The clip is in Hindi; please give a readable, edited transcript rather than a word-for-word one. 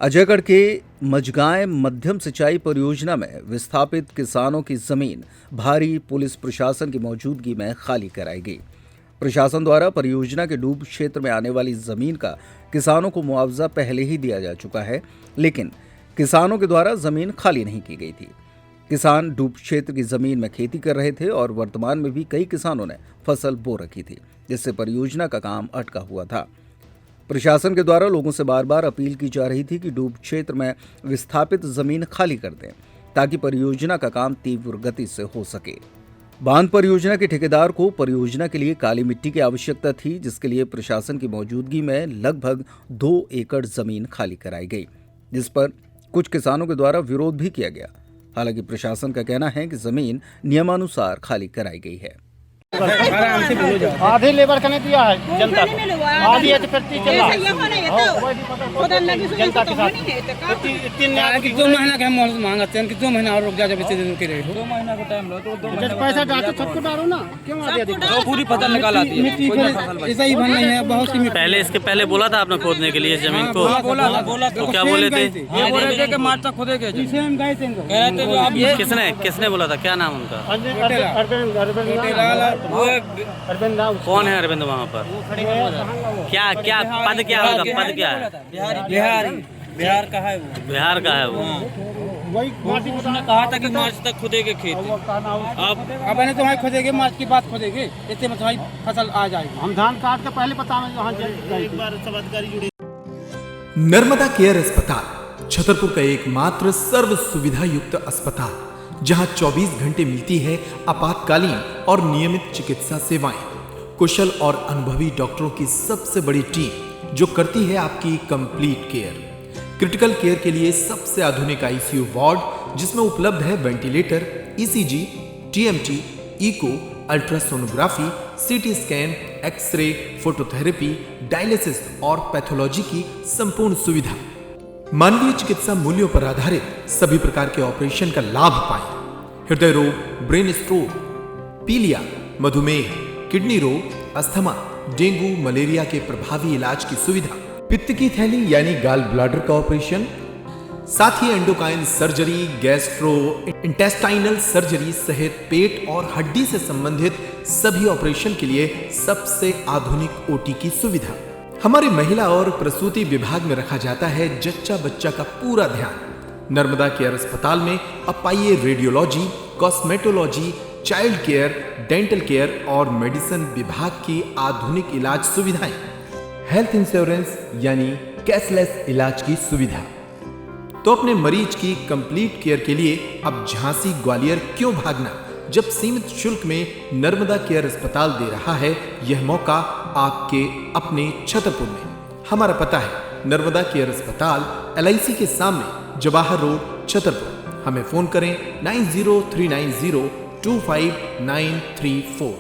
अजयगढ़ के मझगांव मध्यम सिंचाई परियोजना में विस्थापित किसानों की जमीन भारी पुलिस प्रशासन की मौजूदगी में खाली कराई गई। प्रशासन द्वारा परियोजना के डूब क्षेत्र में आने वाली जमीन का किसानों को मुआवजा पहले ही दिया जा चुका है, लेकिन किसानों के द्वारा जमीन खाली नहीं की गई थी। किसान डूब क्षेत्र की जमीन में खेती कर रहे थे और वर्तमान में भी कई किसानों ने फसल बो रखी थी, जिससे परियोजना का काम अटका हुआ था। प्रशासन के द्वारा लोगों से बार बार अपील की जा रही थी कि डूब क्षेत्र में विस्थापित जमीन खाली कर दें ताकि परियोजना का काम तीव्र गति से हो सके। बांध परियोजना के ठेकेदार को परियोजना के लिए काली मिट्टी की आवश्यकता थी, जिसके लिए प्रशासन की मौजूदगी में लगभग 2 एकड़ जमीन खाली कराई गई, जिस पर कुछ किसानों के द्वारा विरोध भी किया गया। हालांकि प्रशासन का कहना है कि जमीन नियमानुसार खाली कराई गई है। आराम से बोलो जाओ। आधे लेबर का नहीं दिया है जनता को, आधी है तो प्रति चल रहा है जनता के साथ। कि 2 महीना के हम मांगते हैं कि 2 महीना और रुक जाओ, जब इतने दिन के रहे 2 महीना का टाइम लो तो 2 महीना पैसा डालो, सबको डालो ना, क्यों आधे तो पूरी फसल निकाल आती है। ऐसा ही बन नहीं है बहुत सी। पहले इसके पहले बोला था आपने खोदने के लिए जमीन को? बोला तो क्या बोले थे? ये बोले थे कि मार्च तक खोदेंगे। इसे हम गए थे। किसने बोला था? क्या नाम उनका? अरविंद कौन है अरविंद वहाँ पर? क्या क्या पद क्या होगा? पद क्या है? बिहार का है वो। बिहार का है वो। वही मार्च ने कहा था कि मार्च तक खोदेंगे खेत। अब मैंने तुम्हारे खोदेंगे, मार्च की बात खोदेंगे, इतने में तुम्हारी फसल आ जाएगी। हम धान काट के पहले बताएंगे वहाँ एक बार सब अधिकारी जुड़े। नर्मदा केयर अस्पताल छतरपुर का एकमात्र सर्व सुविधा युक्त अस्पताल, जहां 24 घंटे मिलती है आपातकालीन और नियमित चिकित्सा सेवाएं। कुशल और अनुभवी डॉक्टरों की सबसे बड़ी टीम जो करती है आपकी कंप्लीट केयर। क्रिटिकल केयर के लिए सबसे आधुनिक आईसीयू वार्ड, जिसमें उपलब्ध है ventilator, ECG, TMT, echo, ultrasonography, CT scan, X ray, phototherapy, dialysis और पैथोलॉजी की संपूर्ण सुविधा। मानवीय चिकित्सा मूल्यों पर आधारित सभी प्रकार के ऑपरेशन का लाभ पाएं। हृदय रोग, ब्रेन स्ट्रोक, पीलिया, मधुमेह, किडनी रोग, अस्थमा, डेंगू, मलेरिया के प्रभावी इलाज की सुविधा, पित्त की थैली यानी गाल ब्लैडर का ऑपरेशन, साथ ही endocrine surgery, gastro intestinal surgery सहित पेट और हड्डी से संबंधित सभी ऑपरेशन के लिए सबसे आधुनिक ओटी की सुविधा। हमारे महिला और प्रसूति विभाग में रखा जाता है जच्चा बच्चा का पूरा ध्यान। नर्मदा केयर अस्पताल में अब पाइए radiology, cosmetology, child care, dental care और मेडिसिन विभाग की आधुनिक इलाज सुविधाएं, हेल्थ इंश्योरेंस यानी कैशलेस इलाज की सुविधा। तो अपने मरीज की कंप्लीट केयर के लिए अब झांसी ग्वालियर क्यों भागना, जब सीमित शुल्क में नर्मदा केयर अस्पताल दे रहा है यह मौका आपके अपने छतरपुर में। हमारा पता है नर्मदा केयर अस्पताल, LIC के सामने, जवाहर रोड, छतरपुर। हमें फोन करें 9039025934।